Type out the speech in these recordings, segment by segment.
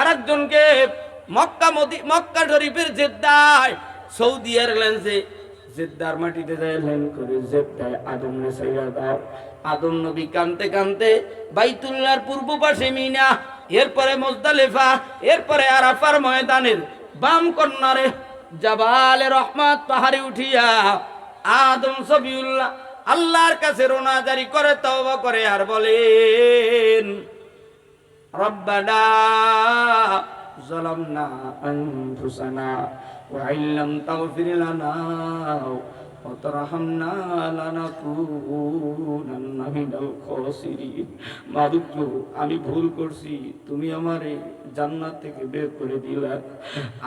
আরেকজনকে মক্কা শরীফের জেদ্দায় সৌদি এয়ারলাইন্সে জেদ্দার মাটিতে যায় ল্যান্ড করে জেদ্দায় আদম নে সাইয়া দাও। আদম নবী কানতে কানতে বাইতুল্লাহর পূর্ব পাশে মিনা, এরপরে মুজদালিফা, এরপরে আরাফার ময়দানের বাম কর্নারে জাবালে রহমত পাহাড়ে উঠিয়া আদম সফিউল্লাহ আল্লাহর কাছে রোনাজারি করে তওবা করে আর বলেন, রব্বানা যালামনা আনফুসানা ওয়া ইল্লাম তাগফির লানা ওয়া তারহামনা লানাকুনান্না মিনাল খাসিরিন। মাবুদ, আমি ভুল করছি, তুমি আমারে জান্নাত থেকে বের করে দিলা।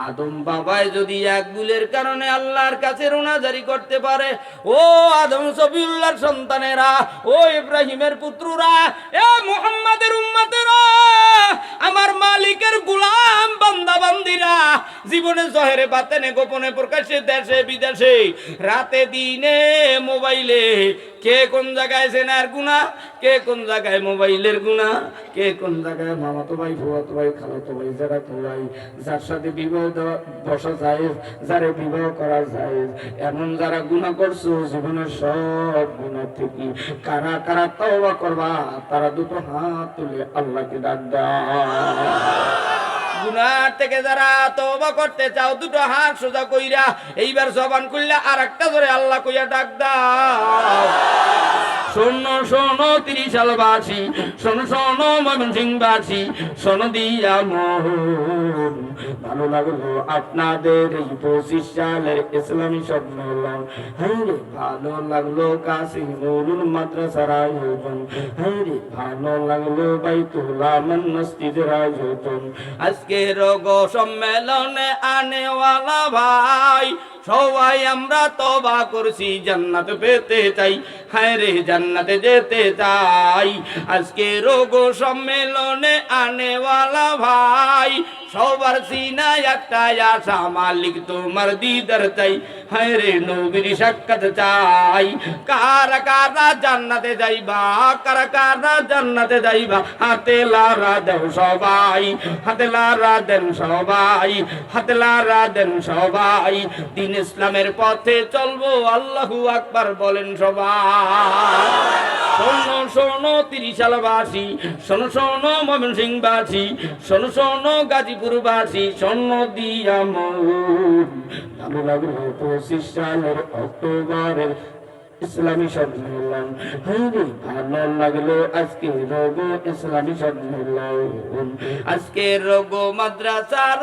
আদম বাবায় যদি এক ভুলের কারণে আল্লাহর কাছে রোনাজারি করতে পারে, ও আদম সফিউল্লাহর সন্তানেরা, ও ইব্রাহিমের পুত্ররা, এ মুহাম্মাদের উম্মতেরা, আমার মালিকের গোলাম বান্দা বান্দিরা, জীবনে জহেরে বাতেনে গোপনে প্রকাশ্যে দেশে বিদেশে রাতে দিনে মোবাইলে কে কোন জায়গায় জেনার গুনাহ, কে কোন জায়গায় মোবাইলের গুনাহ, কে কোন জায়গায় মামাতো ভাই ফুয়াতো ভাই খালাতো ভাই জারাতো ভাই, যার সাথে বিবাহ বসা যায়, যারে বিবাহ করা যায়, এমন যারা গুনাহ করছো জীবনের সব গুনাহ থেকে কারা কারা তওবা করবা, তারা দুটো হাত তুলে আল্লাহকে ডাক দাও। গুনাহ থেকে যারা তওবা করতে চাও দুটো হাত সোজা কইরা এইবার জবান খুললে আর একটা ধরে আল্লাহ কইয়া ডাক দাও। শোনো শোনো ত্রিশালবাসী, শোনো শোনো ময়মনসিংহবাসী, শোনো দিয়া মন, ভালো লাগলো আপনাদের এই 25 সালের ইসলামী সম্মেলন। হায়রে ভালো লাগলো কাসিমুল মাদ্রাসার আয়োজন, হায়রে ভালো লাগলো বাইতুল্লাহ মসজিদের আয়োজন। আজকের সম্মেলনে আনেওয়ালা ভাই সবাই আমরা তওবা করছি, জান্নাত পেতে চাই, হায়রে জান্নাতে যেতে চাই। আজকে রোগ সম্মেলনে আনেওয়ালা ভাই সবার সিনায় একটা আশা, মালিক তোমার দিদার চাই, হায়রে নবীর সাক্ষাৎ চাই। কারা কারা জান্নাতে যাইবা, কারা কারা জান্নাতে যাইবা, হাতে লারা দেও সবাই, হাতে লারা দেন সবাই, হাতে লারা দেন সবাই। দিন ইসলামের পথে চলবো, আল্লাহু আকবার বলেন সবাই। শোনো শোনো ত্রিশালবাসী, শোনো শোনো ময়মনসিংহবাসী, শোনো শোনো গাজীপুরবাসী, শোনো দিয়া মন, ভালো লাগলো 25 সালের অক্টোবরের ইসলামী সম্মেলন, হায়রে ভালো লাগলো আজকে রোগ ইসলামী সম্মেলন। আজকে রোগ মাদ্রাসার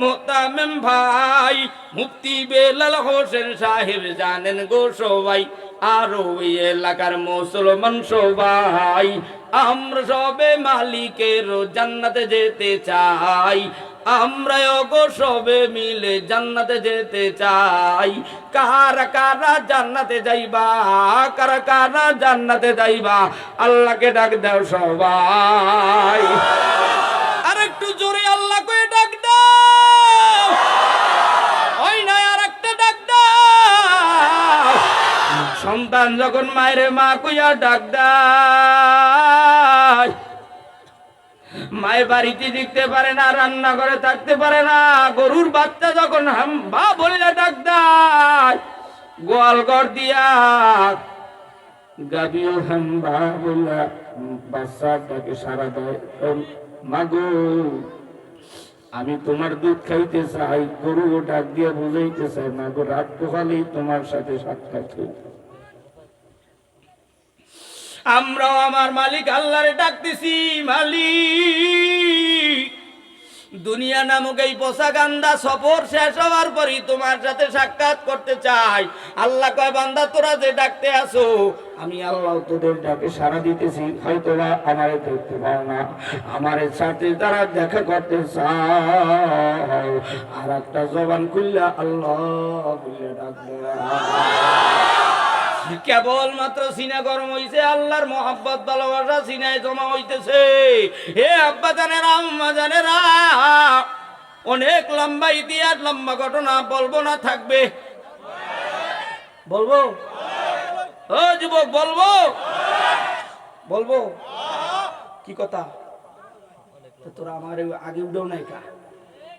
মোতামেম ভাই মুফতি বেলাল হোসেন সাহেব জানেন গো সবাই, আর ওই এলাকার মুসলমান সবাই আমরা সবে মালিকের জান্নাতে যেতে চাই, আমরা গো সবে মিলে জান্নাতে যেতে চাই। কারা কারা জান্নাতে যাইবা, কারা কারা জান্নাতে যাইবা, আল্লাহকে ডাক দাও সবাই। আর একটু জোরে আল্লাহ কয়ে ডাক দাও, ওই না আর একটা ডাক দাও। সন্তান যখন মায়ের মা কইয়া ডাক দেয়, মায়ের বাড়িতে দেখতে পারে না, রান্না করে থাকতে পারে না, গরুর বাচ্চা যখন হাম্বা বলে ডাক দেয়, গোয়াল ঘর দিয়া গাবিও হাম্বা বলে বাচ্চাটাকে সারা দেয়, মাগো আমি তোমার দুধ খাইতে চাই, গরু ডাক দিয়া বুঝাইতে চাই, মাগো রাত পোহালেই তোমার সাথে সাক্ষাৎ হইতে। আমরাও আমার মালিক আল্লাহরে ডাকতেছি, মালিক দুনিয়া নামক এই পোষা গান্দা সফর শেষ হওয়ার পরই তোমার সাথে সাক্ষাৎ করতে চাই। আল্লাহ কয় বান্দা তোরা যে ডাকতে আসো, আমি আল্লাহ তোদের ডাকে সাড়া দিতেছি, হয়তো আমারে দেখতে পাও না, আমার সাথে তারা দেখা করতে চাও, আর একটা জবান খুললা আল্লাহ বলে ডাকবে। কেবল মাত্র সিনা গরম হইছে, আল্লাহর মোহাব্বত ভালোবাসা সিনায় জমা হইতেছে। হে আব্বা জানেরা, আম্মা জানেরা, অনেক লম্বা ইতিহাস, লম্বা ঘটনা বলবো না, থাকবে বলবো, ও যুবক বলবো, বলবো কি কথা, তোরা আমার আগে উঠেও নাই কা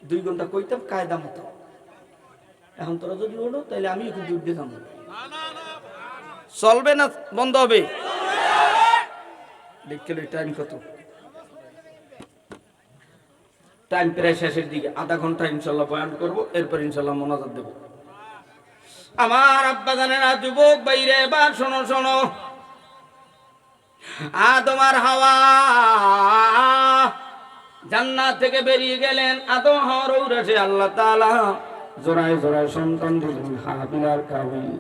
2 ঘন্টা কইতাম কায়দা মতো, এখন তোরা যদি ওঠো তাহলে আমিও কিন্তু উঠতে যাবো। চলবে না বন্ধ হবে? দেখতে টাইম কত? টাইম প্রায় শেষের দিকে, আধা ঘন্টা ইনশাল্লাহ বয়ান করবো, এরপর ইনশাল্লাহ মোনাজাত দেব। আমার আব্বা জানেরা, যুবক বাইরে, এবার শোনো শোনো। আদম আর হাওয়া জান্নাত থেকে বেরিয়ে গেলেন। আদম হাওয়ার ঔরসে আল্লাহ তাআলা জোড়ায় জোড়ায় সন্তান দিলেন, হাবিল আর কাবিল।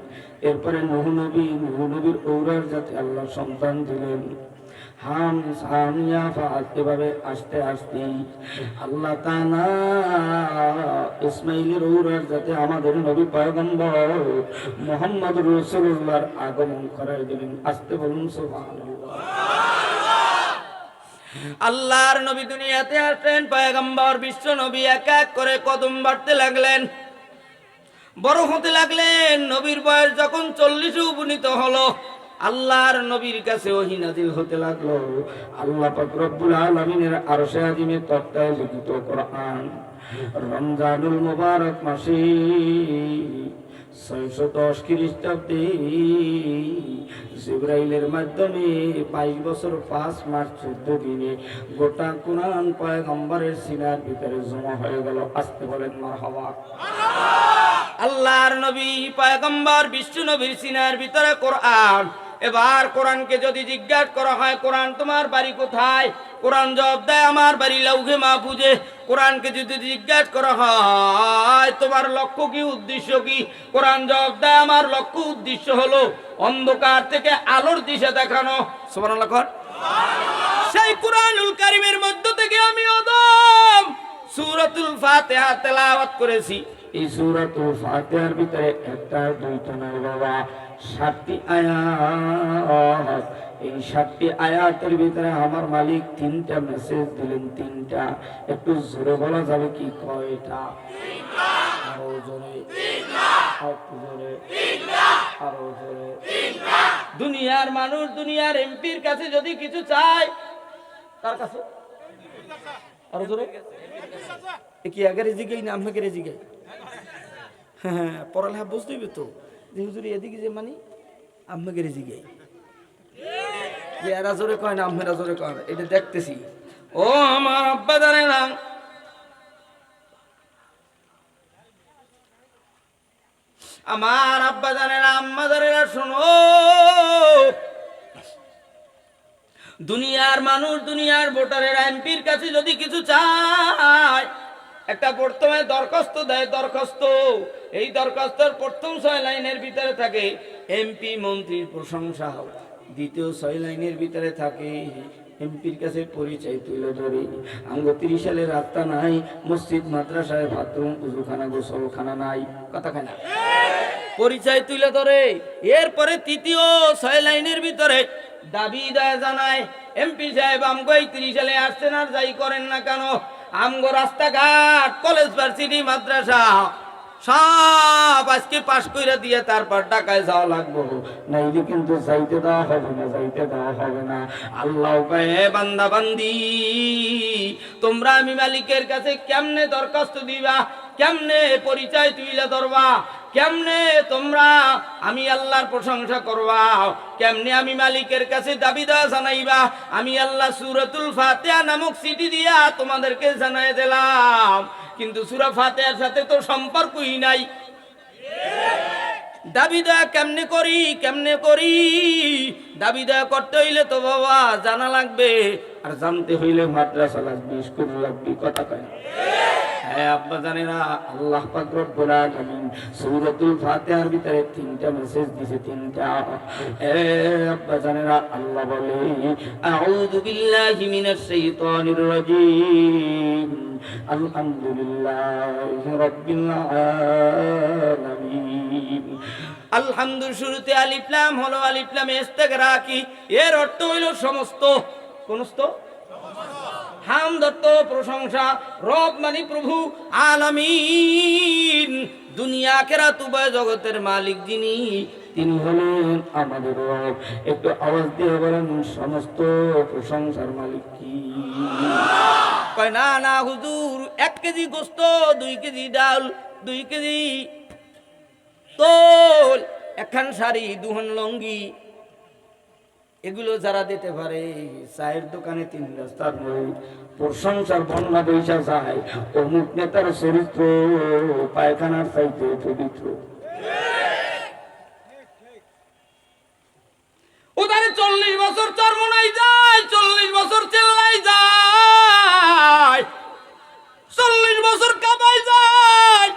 এরপরে নূহ নবীর ঔরার যাতে আল্লাহ সন্তান দিলেন, হাম সামিয়া ফাত। এভাবে আস্তে আস্তে আল্লাহ তাআলা ইসমাঈলের ঔরার যাতে আমাদের নবী পয়গম্বর মুহাম্মদুর রাসূলুল্লাহর আগমন করায় দিলেন। আস্তে বলুন সুবহানাল্লাহ। আল্লাহর নবী দুনিয়াতে আসলেন, পয়গম্বর বিশ্ব নবী এক এক করে কদম বাড়তে লাগলেন, বড় হতে লাগলেন। নবীর বয়স যখন 40-এ উপনীত হলো, আল্লাহর নবীর কাছে ওহী নাযিল হতে লাগলো। আল্লাহ পাক রব্বুল আলামিনের আরশে আজিমের তক্তায় লিখিত কোরআন রমজানুল মুবারক মাসে 610 খ্রিস্টাব্দে জিবরাইলের মাধ্যমে 22 বছর 5 মাস 14 দিনে গোটা কোরআন পয়গম্বরের সিনার ভিতরে জমা হয়ে গেল। আসতে বলেন মারহাবা। আল্লাহর নবী পয়গম্বর বিশ্ব নবীর সিনার ভিতরে কোরআন। এবার কোরআনকে যদি জিজ্ঞাসা করা হয়, কোরআন তোমার বাড়ি কোথায়? কোরআন জবাব দেয়, আমার বাড়ি লাউহে মাহফুজে। কোরআনকে যদি জিজ্ঞাসা করা হয় তোমার লক্ষ্য কি, উদ্দেশ্য কি? কোরআন জবাব দেয়, আমার লক্ষ্য উদ্দেশ্য হলো অন্ধকার থেকে আলোর দিশা দেখানো। সুবহানাল্লাহ। সেই কোরআনুল কারীমের মধ্য থেকে আমি আদম সূরাতুল ফাতিহা তেলাওয়াত করেছি। এই সূরাতুল ফাতিহার ভিতরে একটা দুইটা নয় বাবা, 7টি আয়াত। এই 7টি আয়াতের ভিতরে আমার মালিক 3টা মেসেজ দিলেন। 3টা। একটু জোরে বলা যাবে কি কয়টা? আরো জোরে, আরো জোরে। দুনিয়ার মানুষ, দুনিয়ার এমপির কাছে যদি কিছু চায়, তার কাছে আরো জোরে কি আগে জিগাই না আমাকে জিগাই? হ্যাঁ, পড়ালেখা বুঝতেই তো যে হুজুরি এদিকে যে মানি আমাকে জিগাই, যে এরা জোরে কয় না আমরা জোরে কয় না, এটা দেখতেছি। ও আমার আব্বা জানে না, আমার আব্বা জানে না, আম্মা জানে না, শোনো। দুনিয়ার মানুষ, দুনিয়ার ভোটারের এমপির কাছে যদি কিছু চায়, একটা প্রথমে দরখাস্ত দেয়। দরখাস্ত, এই দরখাস্তের প্রথম 6 লাইনের ভিতরে থাকে এমপি মন্ত্রীর প্রশংসা, দ্বিতীয় 6 লাইনের ভিতরে থাকে এমপির কাছে পরিচয় তুলে ধরে। আমগো 30 সালের রাস্তা নাই, মসজিদ মাদ্রাসায় বাথরুম উজুখানা গোসলখানা নাই, কথাখানা পরিচয় তুলে ধরে। এরপরে তৃতীয় 6 লাইনের ভিতরে দাবি দায় জানায়, এমপি সাহেব আমগো এই 30 সালে আসছেন, আর যাই করেন না কেন, আমগো রাস্তাঘাট, কলেজ, ভার্সিটি, মাদ্রাসা সব আজকে পাশ কইরা দিয়ে তারপর ঢাকায় যাওয়া লাগবো, নাইলে কিন্তু যাইতে দেওয়া হবে না, যাইতে দেওয়া হবে না। আল্লাহ কয়ে, বান্দা বান্দি, তোমরা আমি মালিকের কাছে কেমনে দরখাস্ত দিবা, কেমনে পরিচয় তুইলা ধরবা, কেমনে তোমরা আমি আল্লাহর প্রশংসা করবা, কেমনে আমি মালিকের কাছে দাবি দেওয়া জানাইবা? আমি আল্লাহ সূরাতুল ফাতিহা নামক সিটি দিয়া তোমাদেরকে জানাই দিলাম, কিন্তু সূরা ফাতিহার সাথে তো সম্পর্কই নাই। দাবি দেওয়া কেমনে করি, কেমনে করি? দাবি দেওয়া করতে হইলে তো বাবা জানা লাগবে, আর জানতে হইলে মাদ্রাসা লাগবে, স্কুল লাগবে, কথা কয় না? হ্যাঁ আব্বা জানেরা, আল্লাহ পাক রব্বুল আলামিন সূরাতুল ফাতিহার ভিতরে 3টা মেসেজ দিয়েছে, 3টা। আব্বা জানেরা, আল্লাহ বলে, আউযু বিল্লাহি মিনাশ শাইতানির রাজীম, আলহামদুলিল্লাহি রাব্বিল আলামিন। আলহামদু শুরুতে আলিফ লাম হলো, আলিফ লামে ইস্তেগরাক কি, এর অর্থ হইল সমস্ত, কোনস্ত হামদ অর্থ প্রশংসা, রব মানে প্রভু, আলামিন দুনিয়া আখিরাত উভয় জগতের মালিক যিনি, তিনি হলেন আমাদের রব। একটু আওয়াজ দিয়ে বলেন, সমস্ত প্রশংসার মালিক কি? কয় না না হুজুর 1 কেজি গোস্ত, 2 কেজি ডাল, 2 কেজি তোল, 1খান শাড়ি, 2খান লঙ্গি, এগুলো যারা দিতে পারে চায়ের দোকানে 3 রাস্তার মোড় প্রশংসার বন্যা বৈশা যায়। অমুক নেতার চরিত্র পায়খানার চাইতে পবিত্র। ওদারে 40 বছর চরমনাই যায়, 40 বছর চেল্লাই যায়, 40 বছর কাবাই যায়,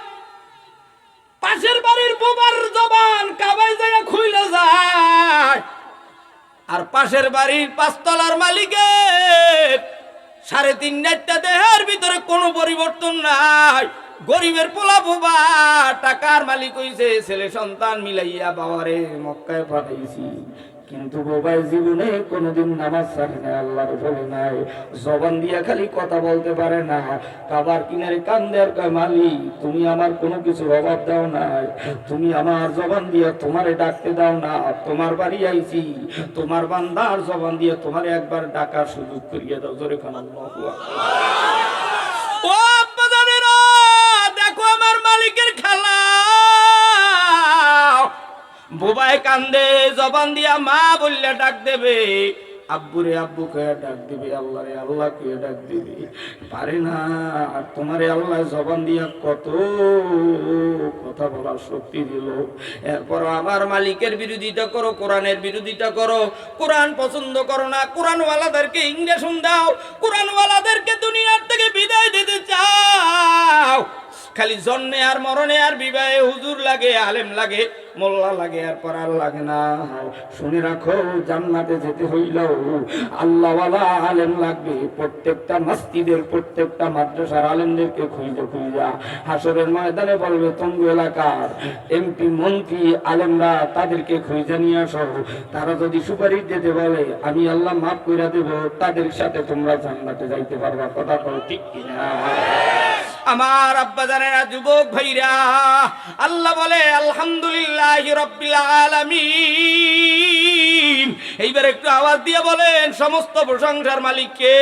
পাশের বাড়ির বোবার জবান কাবাই যায় খুইলা যায়, আর পাশের বাড়ির 5 তলার মালিকের 3.5 দেহের ভিতরে কোনো পরিবর্তন নাই। গরিবের পোলা বোবা টাকার মালিক হইছে, ছেলে সন্তান মিলাইয়া বাবারে মক্কায় পাঠাইছি, কিন্তু বোবাই জীবনে কোনোদিন নামাজ ছাড়ে না, আল্লাহর বলে নাই, জবান দিয়া খালি কথা বলতে পারে না। কাবার কিনারে কান্দে আর কয় মালিক তুমি আমার কোনো কিছুর অভাব দাও নাই, তুমি আমার জবান দিয়া তোমারে ডাকতে দাও না, তোমার বাড়ি আইছি, তোমার বান্দার জবান দিয়ে তোমারে একবার ডাকার সুযোগ করিয়া দাও। জোরে খান আল্লাহু আকবার। ও আব্বা জানেরা দেখো আমার মালিকের খেলা। বোবায় কান্দে, জবান দিয়া মা বললে ডাক দেবে, আব্বুরে আব্বু কয়ে ডাক দিবে, আল্লাহ রে আল্লাহ কয়ে ডাক দিবে, পারে না। আর তোমারে আল্লাহ জবান দিয়া কত কথা বলার শক্তি দিল। এরপর আমার মালিকের বিরোধিতা করো, কোরআনের বিরোধিতা করো, কোরআন পছন্দ করো না, কোরআনওয়ালাদেরকে ইংরেশন দাও, কোরআনওয়ালাদেরকে দুনিয়ার থেকে বিদায় দিতে চাও। খালি জন্মে আর মরণে আর বিবাহে হুজুর লাগে, আলেম লাগে, মোল্লা লাগে, আর পড়ার লাগে না। শুনে রাখো জান্নাতে যেতে হইলেও আল্লাহওয়ালা আলেম লাগবে। প্রত্যেকটা মসজিদের, প্রত্যেকটা মাদ্রাসার আলেমদেরকে খুঁজে খুঁজা হাসরের ময়দানে বলবে তঙ্গু এলাকার এমপি মন্ত্রী আলেমরা তাদেরকে খুঁজে নিয়ে আসো। তারা যদি সুপারিশ দিতে বলে আমি আল্লাহ মাফ করে দেব, তাদের সাথে তোমরা জান্নাতে যাইতে পারবা। কথা বলো ঠিক কিনা? আমার আব্বা জানেরা, যুবক ভাইরা, আল্লাহ বলে আলহামদুলিল্লাহি রাব্বিল আলামিন। এইবার একটু আওয়াজ দিয়ে বলেন সমস্ত প্রশংসার মালিক কে?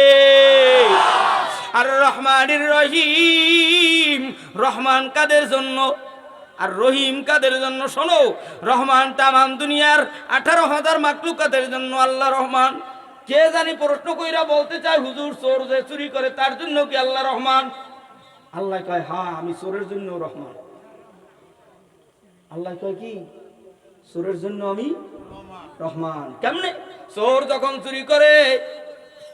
আর রহমানির রহিম। রহমান কাদের জন্য আর রহিম কাদের জন্য? শোনো, রহমান তামাম দুনিয়ার 18,000 মাখলুকাতের জন্য আল্লাহ রহমান। কে জানি প্রশ্ন কইরা বলতে চায় হুজুর চোর যে চুরি করে তার জন্য কি আল্লাহ রহমান? আল্লাহ কয় হ্যাঁ আমি চোরের জন্য রহমান। আল্লাহ কয় কি? চোরের জন্য আমি রহমান। কেমনে? চোর যখন চুরি করে,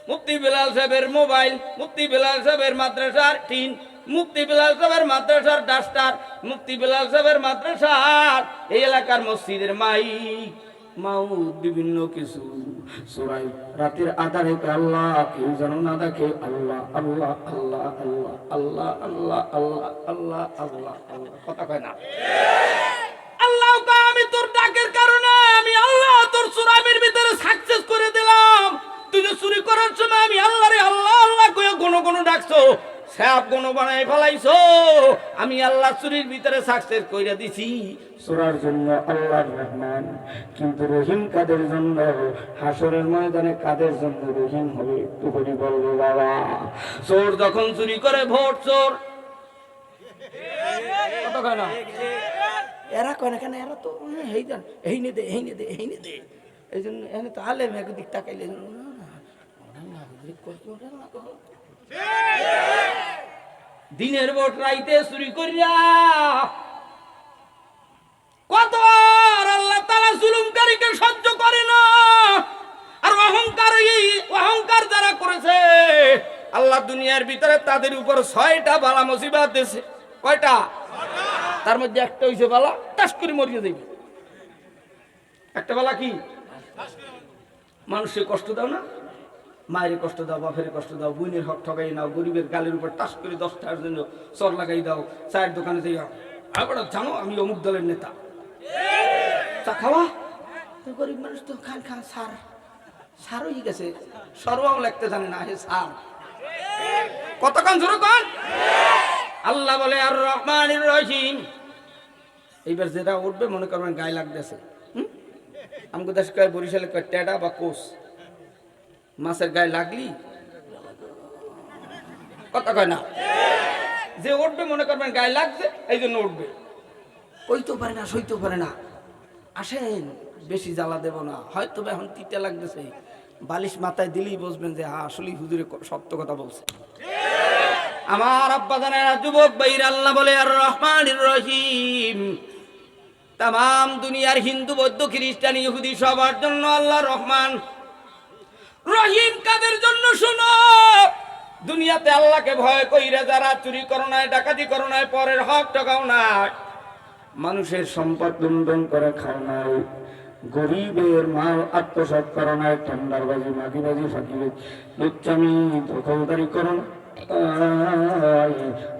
মুফতি বেলাল সাহেবের মোবাইল, মুফতি বেলাল সাহেবের মাদ্রাসার টিন, মুফতি বেলাল সাহেবের মাদ্রাসার ডাস্টার, মুফতি বেলাল সাহেবের মাদ্রাসার এই এলাকার মসজিদের মাইক, মাউদ, বিভিন্ন কিছু চোরাই রাতের আধারে আল্লাহ কেউ যেন না দেখে। আল্লাহ আল্লাহ আল্লাহ আল্লাহ আল্লাহ আল্লাহ আল্লাহ আল্লাহ আল্লাহ আল্লাহ। কথা কয় না? আল্লাহ কয় আমি তোর ডাকের কারণে আমি আল্লাহ তোর চুরামির ভিতরে সাকসেস করে দিলাম। তুই যে চুরি করার সময় আমি আল্লাহ রে আল্লাহ আল্লাহ কয়ে কোনো কোনো ডাকছো, সাপ কোনো বানাই ফেলাইছো, আমি আল্লাহ চুরির ভিতরে সাকসেস কইরা দিছি। চোরার জন্য আল্লাহর রহমান, কিন্তু রহিম কাদের জন্য? হাসরের ময়দানে কাদের জন্য রহিম হবে? একটু করে বলবো বাবা। চোর যখন চুরি করে, ভোট চোর, এরা কয় না কেন? এরা তো এই নে দে, এই নে দে, এই নে দে। এই জন্য এনে তো আলেম একদিক তাকাইলে দিনের ভোট রাইতে চুরি করিয়া কত আল্লাহ তাআলা জুলুমকারীকে সহ্য করে না। আর অহংকার যারা করেছে আল্লাহ দুনিয়ার ভিতরে তাদের উপর 6টা বালা মুসিবত দিয়েছে। কয়টা? তার মধ্যে একটা হইছে বালা টাস করে মরিয়ে যাবে। একটা বালা কি? মানুষের কষ্ট দাও না, মায়ের কষ্ট দাও, বাপের কষ্ট দাও, বোনের হক ঠকাই নাও, গরিবের গালের উপর টাস করে 10 টাকার জন্য চর লাগাই দাও, চায়ের দোকানে যাই আবার জানো আমি অমুক দলের নেতা, চা খাওয়া তো গরিব মানুষ তো খান খান সার সার হয়ে গেছে, সর্বাও লাগতে জানে না, হে সার। কতক্ষণ শুরু কর? আল্লাহ বলে আর রহমানির রহিম। এইবার যেটা উঠবে মনে করবেন গায়ে লাগতেছে। আমাকে দেশ কয় বরিশালে কয় টেডা বা কোষ, মাছের গায়ে লাগলি কথা কয় না? যে উঠবে মনে করবেন গায়ে লাগছে এই জন্য উঠবে, কইতেও পারে না, সইতেও পারে না। আসেন, বেশি জ্বালা দেব না, হয়তো এখন তিতা লাগতেছে, বালিশ মাথায় দিলেই বুঝবেন যে হ্যাঁ আসলেই হুজুরে সত্য কথা বলছে। আমার আব্বা জানেরা, যুবক ভাইরা, আল্লাহ বলে আর রহমানির রহিম। তাম দুনিয়ার হিন্দু, বৌদ্ধ, খ্রিস্টান, ইহুদি সবার জন্য আল্লাহ রহমান রহিম। কাদের জন্য? শুনো, দুনিয়াতে আল্লাহকে ভয় কইরা যারা চুরি করো নাই, ডাকাতি করো নাই, পরের হক টাকাও নাই, মানুষের সম্পদ লুণ্ঠন করে খাও নাই, গরিবের মাল আত্মসাৎ করো নাই, টেন্ডারবাজি, মাগিবাজি, ফাঁকিবাজি, লুচ্চামি, দখলদারি করো না,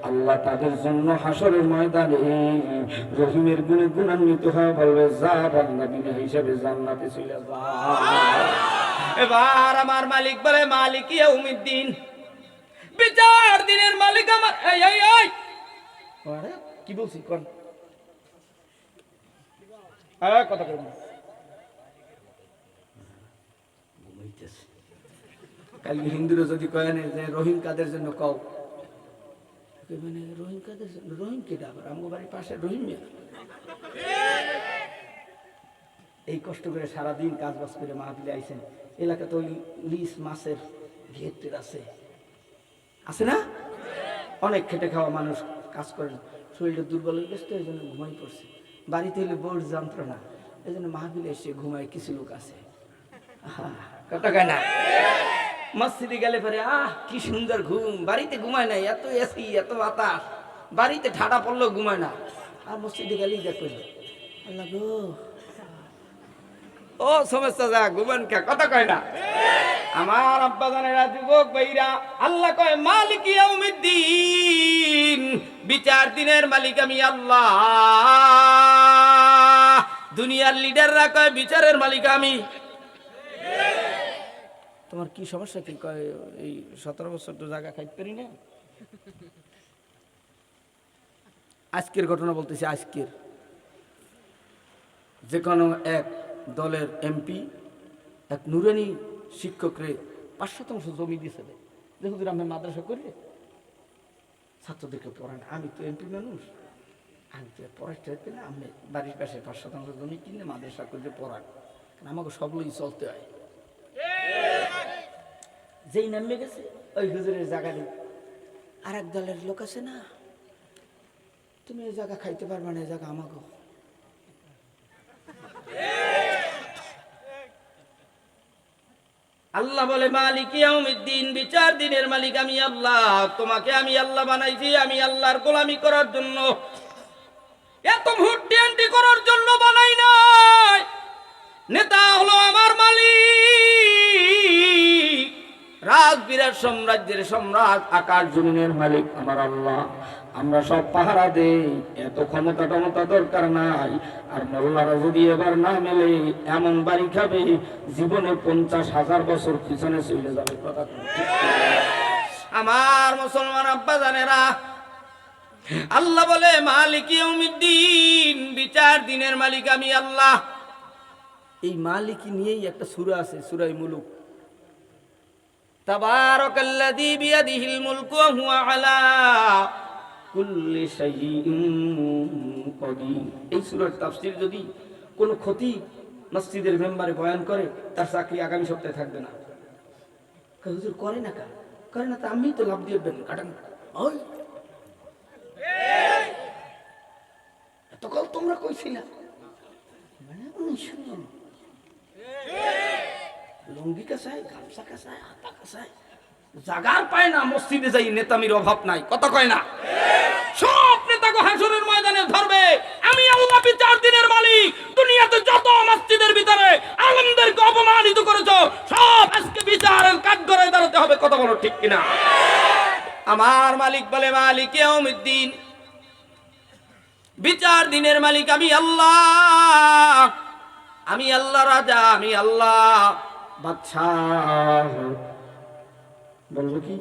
আল্লাহ তাদের জন্য হাসরের ময়দানে রহিমের গুণে গুণান্বিত হয়ে বলবে, যা বান্দা বিনা হিসাবে জান্নাতে চলে যা। এবার আমার মালিক বলে, মালিক ইয়াউমিদ্দিন, বিচার দিনের মালিক আমার। এই এই এই আরে কি বলছি কোন? আরে কথা কই না, ঘুমাইতেছে। কালকে হিন্দুরা যদি কয় না যে রহিম কাদের জন্য কও, মানে রহিম কাদের জন্য? রহিম কেটা? আবার আমার বাড়ির পাশে রহিম মিয়া এই কষ্ট করে সারাদিন কাজ বাজ করে মাহফিলে আইছেন, এলাকাতে ওই লিস মাছের ঘের আছে, আছে না? অনেক খেটে খাওয়া মানুষ কাজ করে, শরীরটা দুর্বল হয়ে গেছে, এই জন্য ঘুমাই পড়ছে। বাড়িতে হলে বোর যন্ত্রণা, এই জন্য মাহফিলে এসে ঘুমায় কিছু লোক আছে। কথা কয় না? মসজিদে গেলে পরে কি সুন্দর ঘুম, বাড়িতে ঘুমায় না, এত এসি, এত বাতাস, বাড়িতে ঠাডা পড়লেও ঘুমায় না, আর মসজিদে গেলেই দেখো আল্লাহ গো, ও সমস্যা যা ঘুমান কে? কথা কয় না? আমার আব্বা জানেরা, যুবক ভাইরা, আল্লাহ কয় মালিক ইয়াউমিদ্দিন, বিচার দিনের মালিক আমি আল্লাহ। দুনিয়ার লিডাররা কয় বিচারের মালিক আমি। তোমার কি সমস্যা? কি কয় এই 17 বছর তো জায়গা খাইতে পারি না। আজকের ঘটনা বলতেছি, আজকের যে কোনো এক দলের এমপি এক নুরানি শিক্ষকরে 5% জমি দিয়েছে, যে হুজুর আমি মাদ্রাসা করি, ছাত্রদেরকে পড়ান। আমি তো এমপি মানুষ, আমি তো পড়াইতে হইতে না, আমি বাড়ির পাশে 5% জমি কিনে মাদ্রাসা করে পড়ান, আমাকে সবগুলোই চলতে হয়। যেই নামে গেছে ওই হুজুরের জায়গা নেই, আর এক দলের লোক আছে না, তুমি এই জায়গা খাইতে পারবে না, এই জায়গা আমাকে। আল্লাহ বলে মালিক ইয়াউমিদ্দিন, বিচার দিনের মালিক আমি আল্লাহ। তোমাকে আমি আল্লাহ বানাইছি, আমি আল্লাহর গোলামি করার জন্য, এত ভোট টিয়ান্টি করার জন্য বানাই নাই। নেতা হলো আমার মালিক, রাজবিরাট সাম্রাজ্যের সম্রাট, আকাশ জমিনের মালিক আমার আল্লাহ। আমরা সব পাহারা দেই, এত ক্ষমতা টমতা দরকার নাই। আর মোল্লারা যদি এবার না মেলে, এমন বাড়ি খাবে জীবনে 50,000 বছর পিছনে চলে যাবে। কথা আমার মুসলমান আব্বা জানেরা, আল্লাহ বলে মালিক ইয়াউমিদ্দিন, বিচার দিনের মালিক আমি আল্লাহ। এই মালিক নিয়েই একটা সূরা আছে, সূরা মুলুক। তাবারাকাল্লাযী বিয়াদিহিল মুলকু ওয়া হুয়া আলা কুল্লি শাইইন কাদির। এই সূরার তাফসীর যদি কোন ক্ষতি মসজিদের মেম্বারে বয়ান করে, তার চাকরি আগামী সপ্তাহে থাকবে না। হুজুর করে না, করে না, তা আমি তো লাভ দিয়ে বেন কাটান। ওই এতকাল তোমরা কইছিলা লুঙ্গি কাছায়, গামছা কাছায়, হাতা কাছায়, জাগার পায় না, মসজিদে যাই নেতামির অভাব নাই। কথা কয় না? সব নেতাকে হাসরের ময়দানে ধরবে, আমি আল্লাহ বিচার দিনের মালিক। দুনিয়াতে যত মসজিদের ভিতরে আলেমদেরকে অপমানিত করেছো, সব আজকে বিচারের কাঠগড়ায় দাঁড়াতে হবে। কথা বলো ঠিক কিনা? আমার মালিক বলে মালিক ইয়াউমিদ্দিন, বিচার দিনের মালিক আমি আল্লাহ। আমি আল্লাহ রাজা, আমি আল্লাহ বাদশাহ। বলবো কি?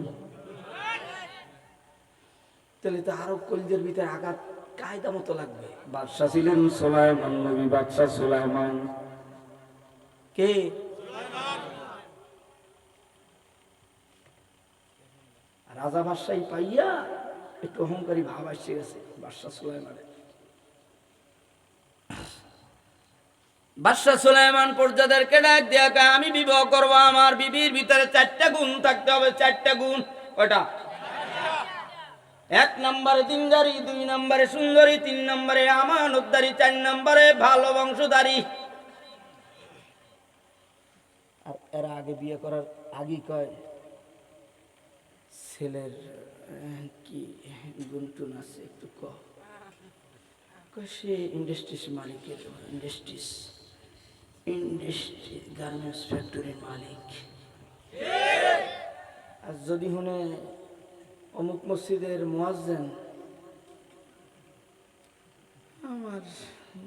তাহলে তো আরো কলিজের ভিতরে আঘাত কায়দা মতো লাগবে। বাদশাহ ছিলেন সুলাইমান নবী, বাদশাহ সুলাইমান। কে? আর রাজা বাদশাহী পাইয়া একটু অহংকারী ভাব আসছে গেছে বাদশাহ সুলাইমানের। বাদশাহ সুলাইমান প্রজাদেরকে ডাক দিয়া কয়, আমি বিবাহ করবো, আমার বিবির ভিতরে 4টা গুণ থাকতে হবে। 4টা গুণ। কয়টা? 1 নম্বরে দিনদারি, 2 নম্বরে সুন্দরী, 3 নম্বরে আমানতদারি, 4 নম্বরে ভালো বংশধারী। আর এরা আগে বিয়ে করার আগে কয় ছেলের কি গুণটুন আছে একটু সে ইন্ডাস্ট্রিজ মালিকের, ইন্ডাস্ট্রিজ গার্মেন্টস ফ্যাক্টরির মালিক। আর যদি হনে অমুক মসজিদের মুয়াজ্জিন, আমার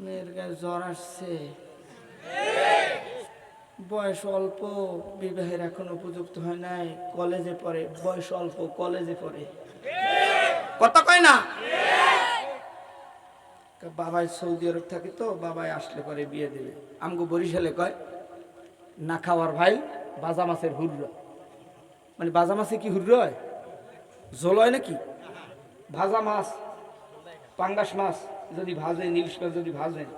মেয়ের গায়ে জ্বর আসছে, বয়স অল্প, বিবাহের এখন উপযুক্ত হয় নাই, কলেজে পড়ে, বয়স অল্প, কলেজে পড়ে, কথা কয় না? বাবাই সৌদি আরব থাকে তো, বাবাই আসলে পরে বিয়ে দেবে। আমগো বরিশালে কয় না খাওয়ার ভাই বাজা মাছের হুররা। মানে বাজা মাছে কি হুররা হয়? ঝোল হয় নাকি? ভাজা মাছ, পাঙ্গাস মাছ যদি ভাজেন, ইলিশ মাছ যদি ভাজেন,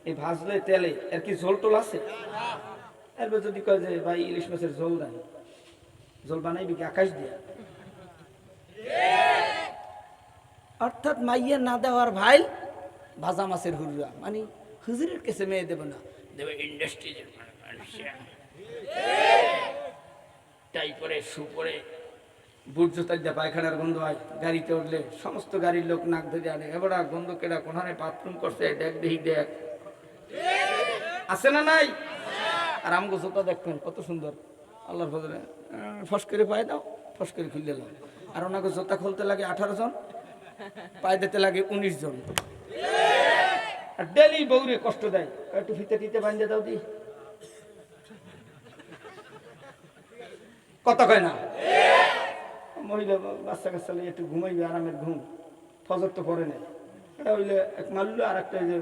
এই ভাজলে তেলে এর কি ঝোল টোল আছে? এরপর যদি কয় যে ভাই ইলিশ মাছের ঝোল দেন, ঝোল বানাইবি কি আকাশ দিয়া? অর্থাৎ মাইয়া না দেওয়ার ভাই ভাজা মাছের হুররা। মানে হুজুরের কাছে মেয়ে দেবে না, দেবে ইন্ডাস্ট্রিজের টাই পরে, শু পরে, বুট জুতার দিয়ে পায়খানার গন্ধ হয়, গাড়িতে উঠলে সমস্ত গাড়ির লোক নাক ধরে আনে, এবার গন্ধ কেডা কোনখানে বাথরুম করছে, দেখ দেখি দেখ, আছে না নাই? আর আমগো জুতা দেখবেন কত সুন্দর, আল্লাহর ফজলে ফস করে পায়ে দাও, ফস করে খুললে দাও। আর ওনাকে জুতা খুলতে লাগে 18 জন, পায়ে দিতে লাগে 19 জন। আর ডেলি বউরে কষ্ট দেয়, একটু ফিতে ফিতে বাঁধে দাও দি, কথা কয় না? মহিলা বাচ্চা কাচ্চা একটু ঘুমাইবে, আরামের ঘুম, ফজর তো পরে নেই। এটা হইলে এক মাল্লু আর একটা যে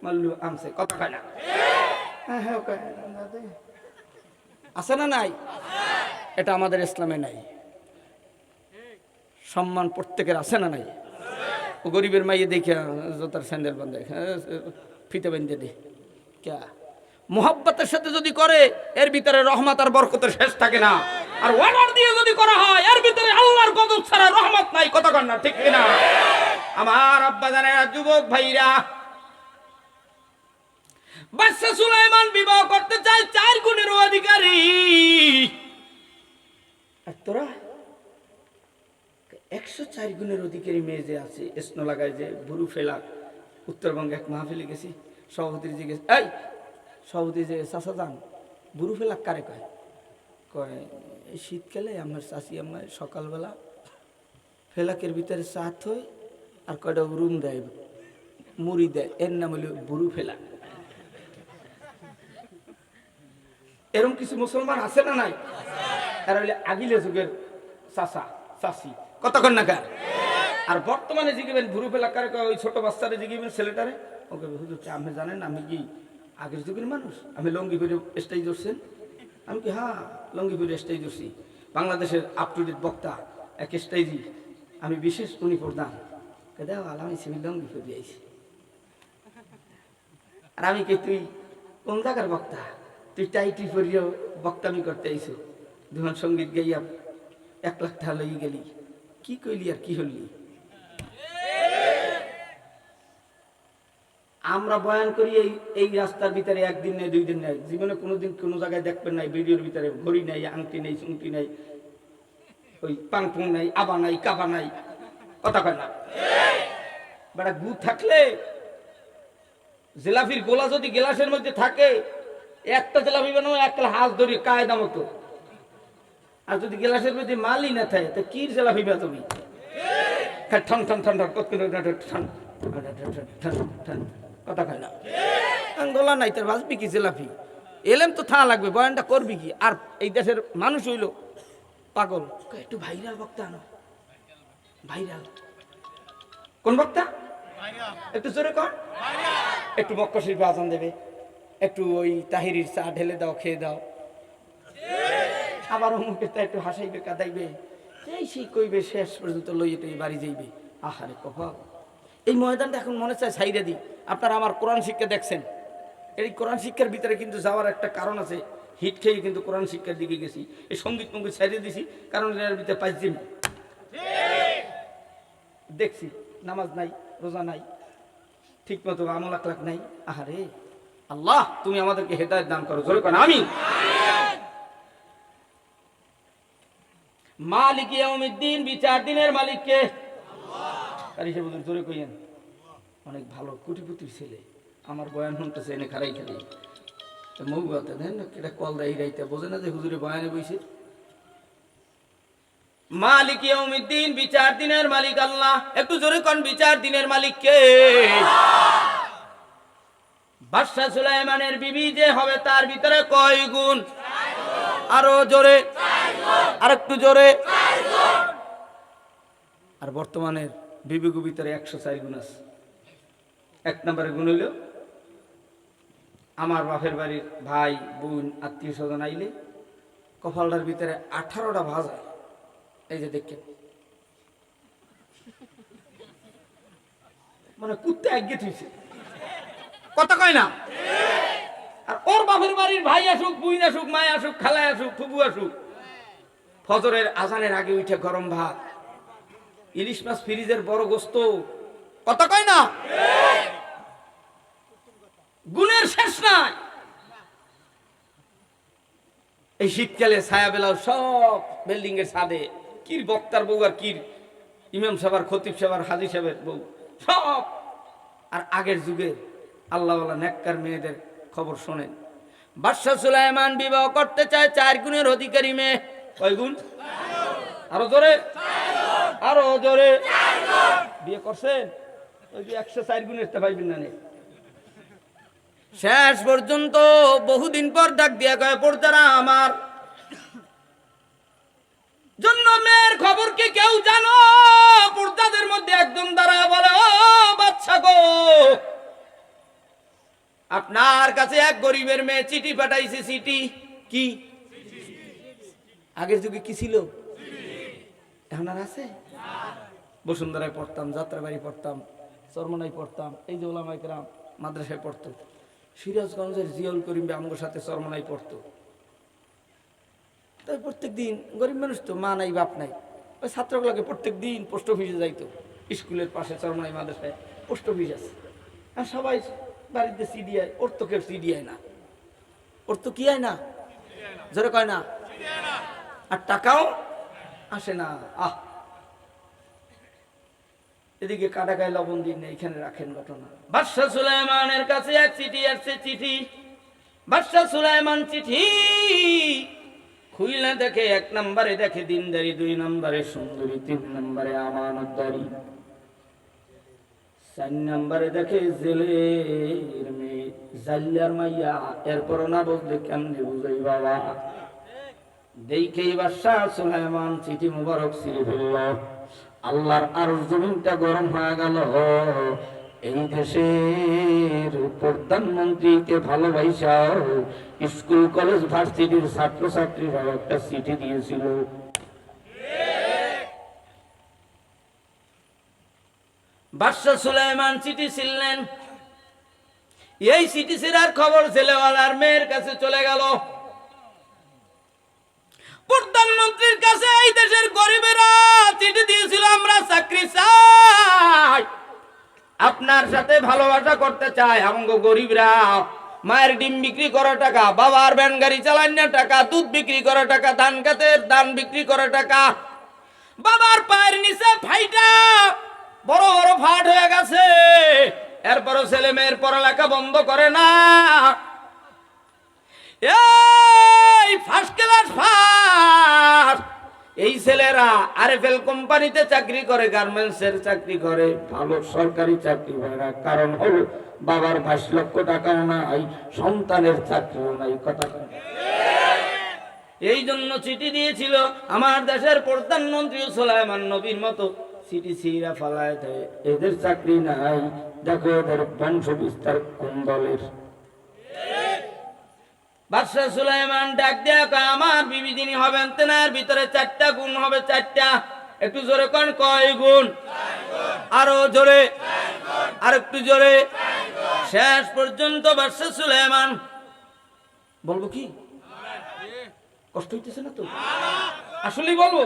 মাল্লু আমছে, কথা কয় না? হ্যাঁ হ্যাঁ, আছে না নাই? এটা আমাদের ইসলামে নাই। সম্মান প্রত্যেকের আছে না নাই? ও গরিবের মাইয়ে দেখে জোতার স্যান্ডেল বান্ধে, ফিতে বান্ধে দি ক্যা? মোহাব্বতের সাথে যদি করে এর ভিতরে রহমত আর বরকতের শেষ থাকে না। আর অর্ডার দিয়ে যদি করা হয় এর ভিতরে আল্লাহর গজব ছাড়া রহমত নাই, কথা কন না, ঠিক কিনা? আমার আব্বা জানেরা, যুবক ভাইরা, বাদশা সুলাইমান বিবাহ করতে চায় 4 গুণের অধিকারী। আর তোরা 104 গুণের অধিকারী মেয়ে যে আছে, স্নো লাগায় যে বুরু ফেলা। উত্তরবঙ্গে এক মাহফিলে গেছি, সভাপতির জিজ্ঞেস, এই সভাপতি যে চাষা যান বুরু ফেলা কারে কয়? কয় এই শীতকালে আমার চাষি আমার সকালবেলা ফেলাকের ভিতরে চা থই আর কয়টা রুম দেয়, মুড়ি দেয়, এর নাম হলো বুরু ফেলা। এরকম কিছু মুসলমান আছে না নাই? এরা হইলে আগিলে যুগের চাষা চাষি, কতক্ষণ না কার। আর বর্তমানে জিগিবেন বুরু ফেলা কারে কয়? ওই ছোট বাচ্চারে জিগিবেন, ছেলেটারে, ওকে হুজুর আপনি জানেন আমি কি আগের যুগের মানুষ, আমি লঙ্গি পরে স্টেজ ধরছেন? আমি কি হ্যাঁ লঙ্গি পরে স্টেজ ধরছি। বাংলাদেশের আপ টু ডেট বক্তা এক স্টেজি, আমি বিশেষ উনি প্রধান, দেখ আমি সিভিল লঙ্গি পরে আইছি। আর আমি কে, তুই কোন জায়গার বক্তা? তুই টাইটি পরিও বক্তামি করতে আইছো, দুজন সঙ্গীত গাইয়া 1 লাখ টাকা লই গেলি, কি কইলি আর কি হলি? আমরা বয়ান করি এই রাস্তার ভিতরে 1 দিন নেই 2 দিন নেই, জীবনে কোনোদিন কোনো জায়গায় দেখবেন নাই ভিডিওর ভিতরে ঘড়ি নাই, আংটি নেই, চুমটি নাই, ওই পাংপুং নাই, আবা নাই, কাবা নাই, কথা কয় না? বেটা গু থাকলে, জিলাপির গোলা যদি গ্লাসের মধ্যে থাকে, একটা জিলাপি বানাবো 1 হাত ধরে কায়দা মতো। আর যদি গ্লাসের মধ্যে মালই না থাকে তো কি জিলাপি বানাবি? ঠন ঠন ঠন ঠন, কথা কয় না? গোলা নাই তার বাঁচবি কি জিলাপি? এলেম তো থা লাগবে, বয়ানটা করবি কি? আর এই দেশের মানুষ হইল পাগল, একটু ভাইরাল বক্তা আনো। ভাইরাল কোন বক্তা? একটু জোরে কর। একটু মক্কা শরীফে আজান দেবে, একটু ওই তাহিরির চা ঢেলে দাও, খেয়ে দাও, আবার অমুকের তা একটু হাসাইবে, কাঁদাইবে, এই সেই কইবে শেষ পর্যন্ত লইয়ে বাড়ি যাইবে। আহারে কপাল। এই ময়দানটা এখন মনে চায় সাইডে দিই। আপনারা আমার কোরআন শিক্ষা দেখছেন, এই কোরআন শিক্ষার ভিতরে কিন্তু যাওয়ার একটা কারণ আছে। হিট খেয়ে কিন্তু কোরআন শিক্ষার দিকে গেছি, এই সঙ্গীত মঙ্গীত সাইডে দিছি, কারণ এর ভিতরে পাইছি দেখছি নামাজ নাই, রোজা নাই, ঠিক মতো আমল আখলাক নাই। আহারে আল্লাহ, তুমি আমাদেরকে হেদায়েত দান করো, জোরে করেন আমিন। মালিক ইয়াউমিদ্দিন, বিচার দিনের মালিক কে? আল্লাহ। আর হিসেবে জোরে কইেন। অনেক ভালো কোটিপতির ছেলে, আমার বয়ান শুনতেছে এনে খারাই খালি মৌগাতে দেন না, এটা কল দেয় রাইতে, বোঝে না যে হুজুরে বয়ানে বইছে। মালিক ইয়াউমিদ্দিন, বিচার দিনের মালিক আল্লাহ। একটু জোরে কোন, বিচার দিনের মালিক কে? বাদশা সুলাইমানের বিবি যে হবে তার ভিতরে কয় গুণ? আরো জোরে, আর একটু জোরে। আর বর্তমানের বিবিগুর ভিতরে 104 গুণ আছে। 1 নম্বরের গুণ হইল আমার বাপের বাড়ির ভাই বোন আত্মীয় স্বজন আইলে কপালটার ভিতরে 18টা ভাজ হয়। এই যে দেখেন, মানে কুত্তে আগে থুইছে, কথা কয় না। আর ওর বাপের বাড়ির ভাই আসুক, বুইন আসুক, মায় আসুক, খালায় আসুক, ফুবু আসুক, ফজরের আজানের আগে উঠে গরম ভাত, ইলিশ মাছ, ফ্রিজের বড় গোস্ত, কথা কয় না। গুণের শেষ নাই। এই শীতকালে ছায়া বেলাও সব বিল্ডিং এর ছাদে, কির বক্তার বউ আর কির ইমাম সাহেব, খতিব সাহেব, হাজী সাহেবের বউ সব। আর আগের যুগে আল্লাহওয়ালা নেককার মেয়েদের খবর শোনেন। বাদশা সুলাইমান বিবাহ করতে চায় 4 গুণের অধিকারী মেয়ে। কয় গুণ? আরো জোরে, আরো জোরে। বিয়ে করছেন? ওই যে 104 গুণের তা পাইবেন না। শেষ পর্যন্ত বহুদিন পর ডাক দিয়া কয়, পর্দারা আমার জন্য মেয়ের খবর কি কেউ জানো? পর্দাদের মধ্যে একদম দাঁড়ায় বলে, ও বাচ্চা গো, আপনার কাছে এক গরিবের মেয়ে চিঠি পাঠাইছে। চিঠি কি? আগের যুগে কি ছিল? এখন আর আছে? বসুন্ধরায় পড়তাম, যাত্রাবাড়ি পড়তাম, চরমনায় পড়তাম, এই যে ওলামায়ে কেরাম মাদ্রাসায় পড়তো। সিরাজগঞ্জের জিয়াউল করিম আমগোর সাথে চরমনায় পড়তো। তাই প্রত্যেক দিন গরিব মানুষ তো, মা নাই বাপ নাই, ওই ছাত্রগুলোকে প্রত্যেক দিন পোস্ট অফিসে যাইতো। স্কুলের পাশে চরমনাই মাদ্রাসায় পোস্ট অফিস আছে। আর সবাই বাড়িতে সিডি আয়, ওর তো কেউ সিডি আয় না। ওর তো কি আয় না? জোরে কয় না। আর টাকাও আসে না। এদিকে কাটা গায়ে লবণ দিন না, এখানে রাখেন ঘটনা। বাদশা সুলাইমানের কাছে এক চিঠি আসছে। চিঠি বাদশা সুলাইমান চিঠি খুইলা দেখে, 1 নম্বরে দেখে দিনদারি, 2 নম্বরে সুন্দরী, 3 নম্বরে আমানতদারি, 4 নম্বরে দেখে জেলের মেয়ে, জাল্লার মাইয়া। এরপর না বুঝলে কেমনে বুঝাই বাবা। দেখেই বাদশা সুলাইমান চিঠি মুবারক ছিঁড়ে ফেলল। আল্লাহর আরশ জমিনটা গরম হয়ে গেল। এই দেশের প্রধানমন্ত্রীকে ভালোবাসা স্কুল কলেজ ভার্সিটির ছাত্রছাত্রীরা একটা চিঠি দিয়েছিল। বাদশা সুলাইমান চিঠি ছিলেন। এই চিঠি ছিঁড়ার খবর ছেলেওয়ালার মেয়ের কাছে চলে গেল। প্রধানমন্ত্রীর কাছে এই দেশের গরিবেরা চিঠি দিয়েছিল, আমরা চাকরি চাই, আপনার সাথে ভালোবাসা করতে চাই। আমগো গরিবরা মায়ের ডিম বিক্রি করা টাকা, বাবার ভ্যান গাড়ি চালানোর টাকা, দুধ বিক্রি করা টাকা, ধান খেতের ধান বিক্রি করা টাকা, বাবার পায়ের নিচে ফাইটা বড় বড় ফাট হয়ে গেছে। এরপরও ছেলে মেয়ের পড়ালেখা বন্ধ করে না। এই ফার্স্ট ক্লাস ফার্স্ট এই ছেলেরা আরএফএল কোম্পানিতে চাকরি করে, গার্মেন্টসের চাকরি করে, ভালো সরকারি চাকরি করে না। কারণ হলো বাবার 22 লক্ষ টাকাও নাই, সন্তানের চাকরিও নাই। কথা এই জন্য চিঠি দিয়েছিল। আমার দেশের প্রধানমন্ত্রী সুলাইমান নবীর মতো চিঠি ছিঁড়া ফালায় দেয়। এদের চাকরি নাই, দেখো এদের বংশ বিস্তার কোন দলের। বাদশাহ সুলাইমান ডাক দিয়া কয়, আমার বিবি যিনি হবেন তেনার ভিতরে 4টা গুণ হবে, 4টা। একটু জোরে কোন, কয় গুণ? আরো জোরে, আর একটু জোরে। শেষ পর্যন্ত বাদশাহ সুলাইমান বলবো কি, কষ্ট হইতেছে না তো? আসলেই বলবো,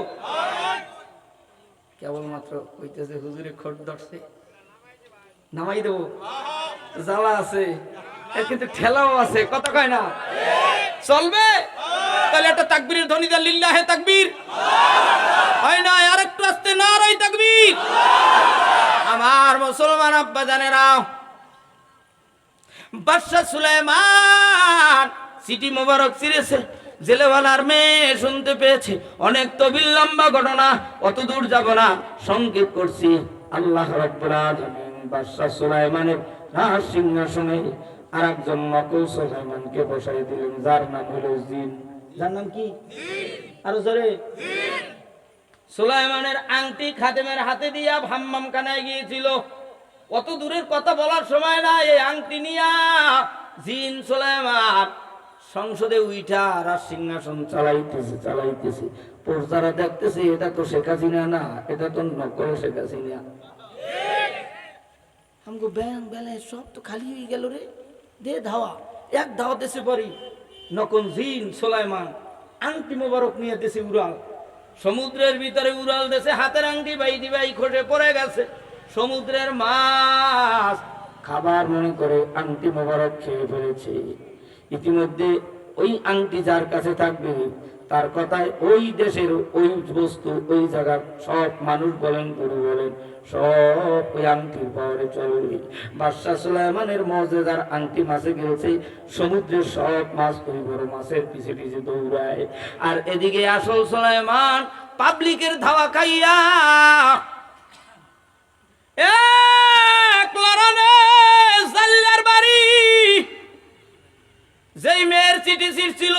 কেবলমাত্র হইতেছে হুজুরে খোট ধরছে, নামাই দেবো, জ্বালা আছে, এর কিন্তু ঠেলাও আছে, কথা কয় না? চলবে? তাহলে একটা তাকবীরের ধ্বনি দেন, লিল্লাহে তাকবীর। হয় না? আর একটু আস্তে, নারায়ে তাকবীর। আমার মুসলমান আব্বা জানেরা, বাদশাহ সুলাইমান সিটি মোবারক ছিঁড়েছে, জেলেওয়ালার মেয়ে শুনতে পেয়েছে। অনেক তবিল লম্বা ঘটনা, অত দূর যাব না, সংক্ষেপ করছি। আল্লাহ রাব্বুল আলামিন বাদশাহ সুলাইমানের রাজ সিংহাসনে আর একজন নকল সুলাইমানকে বসাই দিলেন, যার নাম হলো জিন। যার নাম কি? আরো জোরে। সুলাইমানের আংটি খাদেমের হাতে দিয়া হাম্মাম খানায় গিয়েছিল। অত দূরের কথা বলার সময় না, এই আংটি নিয়া জিন সুলাইমান সংসদে উইঠা রাজ সিংহাসন চালাইতেছে। প্রজারা দেখতেছে, এটা তো শেখ হাসিনা না, এটা তো নকল শেখ হাসিনা। আমগো ব্যাংক ব্যালেন্স সব তো খালি হয়ে গেল রে, দে ধাওয়া। এক ধাওয়া দেশে পড়ি, নকল জিন সুলাইমান আংটি মোবারক নিয়ে দেশে উড়াল। সমুদ্রের ভিতরে উড়াল দেশে, হাতের আংটি বাইদি বাই খসে পড়ে গেছে। সমুদ্রের মাছ খাবার মনে করে আংটি মোবারক খেয়ে ফেলেছে। ইতিমধ্যে ওই আংটি যার কাছে থাকবে, তার কথায় ওই দেশের ওই বস্তু, ওই জায়গার সব মানুষ বলেন, গরু বলেন, সব ওই আংটির পাওয়ারে চলবে। বাদশাহ সুলাইমানের মর্যাদার আংটি মাছে গেছে, সমুদ্রের সব মাছ ওই বড় মাছের পিছে পিছে দৌড়ায়। আর এদিকে আসল সুলাইমান পাবলিকের ধাওয়া খাইয়া এক লড়ানে জাল্লার বাড়ি, যেই মেয়ের চিঠি ছিল,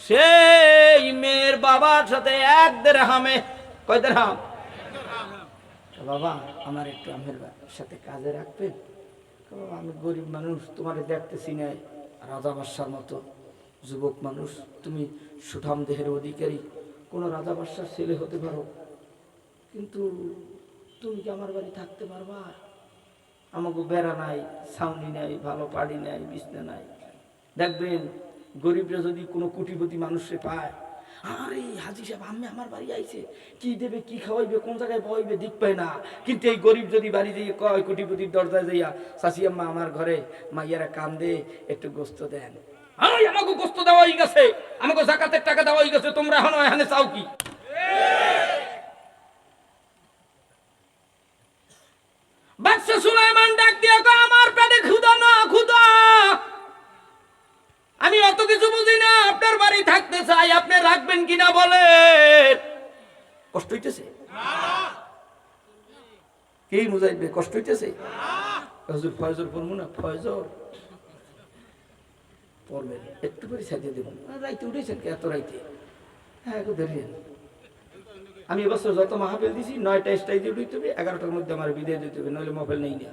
সেই মেয়ের বাবার সাথে 1 দিরহামে, কয় দিরহাম? বাবা আমার একটু আমের সাথে কাজে রাখবেন। বাবা আমি গরিব মানুষ, তোমার দেখতেছি না, রাজা বাদশার মতো যুবক মানুষ, তুমি সুঠাম দেহের অধিকারী, কোন রাজা বাদশার ছেলে হতে পারো, কিন্তু তুমি কি আমার বাড়ি থাকতে পারবা? আমাকে বেড়া নাই, ছাউনি নাই, ভালো পাড়ি নাই, বিছনা নাই। দেখবেন গরিবরা যদি কোনো কোটিপতি মানুষে পায়, আরে হাজি সাহেব আমি আমার বাড়ি আইছে, কি দেবে, কি খাওয়াইবে, কোন জায়গায় বইবে, দিক পায় না। কিন্তু এই গরিব যদি বাড়ি দিয়ে কয়, কোটিপতির দরজায় যাইয়া, চাচি আম্মা আমার ঘরে মাইয়ারা কান্দে, একটু গোস্ত দেন। আমাকে গোস্ত দেওয়া হয়ে গেছে, আমাকে জাকাতের টাকা দেওয়া হয়ে গেছে, তোমরা এখন এখানে চাও কি? বাদশাহ সুলাইমান ডাক দিয়া কয়, আমার পেটে ক্ষুধা না, ক্ষুধা, আমি অত কিছু বুঝি না, আপনার বাড়ি থাকতে চাই, আপনি রাখবেন কিনা বলেন। কষ্ট হইতেছে? কি বুঝাইবে? কষ্ট হইতেছে? হুজুর ফয়জর পড়বো না? ফয়জর পড়বেন, একটু করে সাজিয়ে দেবেন। রাইতে উঠেছেন কে এত রাইতে? হ্যাঁ ধরিয়েন। আমি এবছর যত মাহফিল দিছি 9টা স্টাইজে উঠতে হবে, 11টার মধ্যে আমার বিদায় দিতে হবে, নইলে মাহফিল নেই না।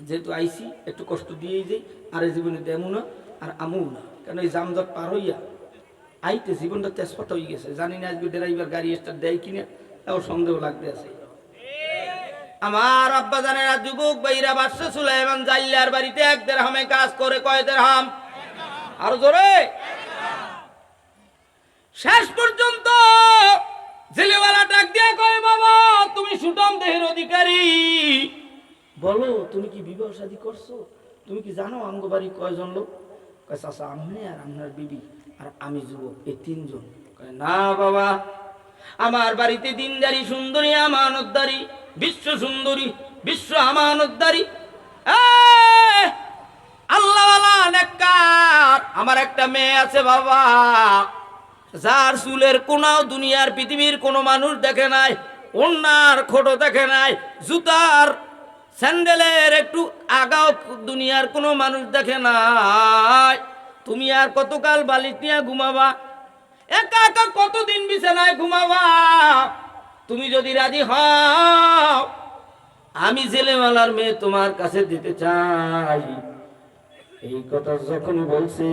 যেহেতু আইসি একটু কষ্ট দিয়েই যাই, আর এই জীবনে দেমু না আর আমু না, কারণ এই জামজট পার হইয়া আইতে জীবনটা তেজপাতা হয়ে গেছে। জানি না আজকে ড্রাইভার গাড়ি স্টার্ট দেয় কিনা, তাও সন্দেহ লাগতে আছে। আমার আব্বা জানেরা, যুবক ভাইরা, বাদশাহ সুলাইমান জাল্লার বাড়িতে 1 দিরহামে কাজ করে। কয় দিরহাম? আরো জোরে। শেষ পর্যন্ত জেলেওয়ালা ডাক দিয়া কয়, বাবা তুমি সুঠাম দেহের অধিকারী, বলো তুমি কি বিবাহ শাদী করছো? তুমি কি জানো আমগো বাড়ি কয়জন লোক? কয় চাচা আমি আর আপনার বিবি আর আমি যুবক, এই 3 জন। কয় না বাবা, আমার বাড়িতে দিনদারি, সুন্দরী, আমানতদারি, বিশ্ব সুন্দরী, বিশ্ব আমানতদারি, আল্লাহওয়ালা নেককার আমার একটা মেয়ে আছে বাবা, যার চুলের কোনাও দুনিয়ার পৃথিবীর কোনো মানুষ দেখে নাই, ওনার খোটো দেখে নাই, জুতার স্যান্ডেলের একটু আগাও দুনিয়ার কোনো মানুষ দেখে নাই। তুমি আর কতকাল বালিশ নিয়ে ঘুমাবা? একা একা কতদিন বিছানায় ঘুমাবা? তুমি যদি রাজি হও আমি ছেলেমালার মেয়ে তোমার কাছে দিতে চাই। এই কথা যখন বলছে,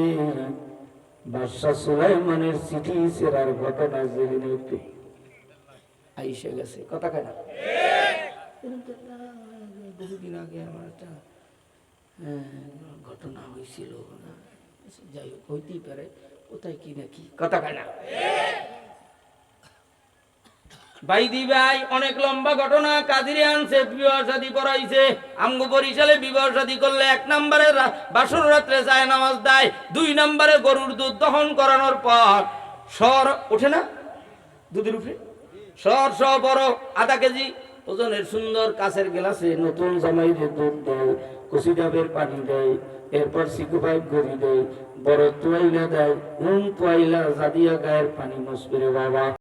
বাদশাহ সুলাইমানের চিঠি ছেড়ার ঘটনা জেনে একটু আইসে গেছে। কথা কেন? বহুদিন আগে আমার একটা ঘটনা হয়েছিল, যাই হোক হইতেই পারে, কোথায় কি নাকি। কথা কেন ভাই? দি ভাই, অনেক লম্বা ঘটনা। কাদিরে আনছে, বিবাহ শাদী পড়াইছে। আমগো বরিশালে বিবাহ শাদী করলে 1 নম্বরে বাসর রাত্রে যায় নামাজ দেয়, 2 নম্বরে গরুর দুধ দহন করানোর পর সর ওঠে না দুধের উপরে, সর বড় 1/2 কেজি ওজনের সুন্দর কাচের গ্লাসে নতুন জামাইরে দুধ দেয়, কচি ডাবের পানি দেয়, এরপর সিকুপাই গড়ি দেয়, বড় তোয়াইলা দেয়, তোয়াইলা জাদিয়া গায়ের পানি মুসবিরে বাবা।